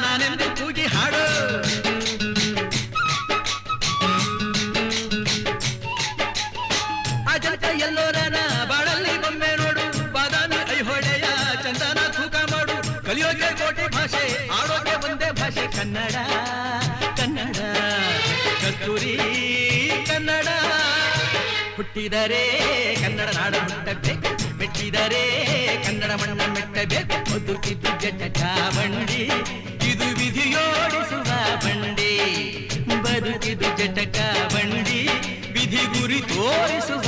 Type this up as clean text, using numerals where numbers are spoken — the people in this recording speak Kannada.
ನಾನೆಂದು ಕೂಗಿ ಹಾಡು. ಅಜಂತ ಎಲ್ಲೋರನ ಬಾಳಲ್ಲಿ ಬೊಮ್ಮೆ ನೋಡು, ಬಾದಾಮಿ ಐಹೊಳೆಯ ಚಂದನ ತೂಕ ಮಾಡು. ಕಲಿಯೋಕೆ ಕೋಟಿ ಭಾಷೆ, ಆಡೋಕೆ ಒಂದೇ ಭಾಷೆ ಕನ್ನಡ. ಕನ್ನಡ ಕಸ್ತೂರಿ ಕನ್ನಡ. ಹುಟ್ಟಿದರೆ ಕನ್ನಡ ನಾಡ ಹುಟ್ಟಬೇಕು, ಮೆಟ್ಟಿದರೆ ಕನ್ನಡ ಮಣ್ಣ ಮೆಟ್ಟಬೇಕು. ಬದುಕಿದ್ದು ಜಟಕ ಬಂಡಿ, ಇದು ವಿಧಿಯೋಡಿಸುವ ಬಂಡಿ. ಬದುಕಿದು ಜಟಕ ಬಂಡಿ, ವಿಧಿ ಗುರಿ ತೋರಿಸುವ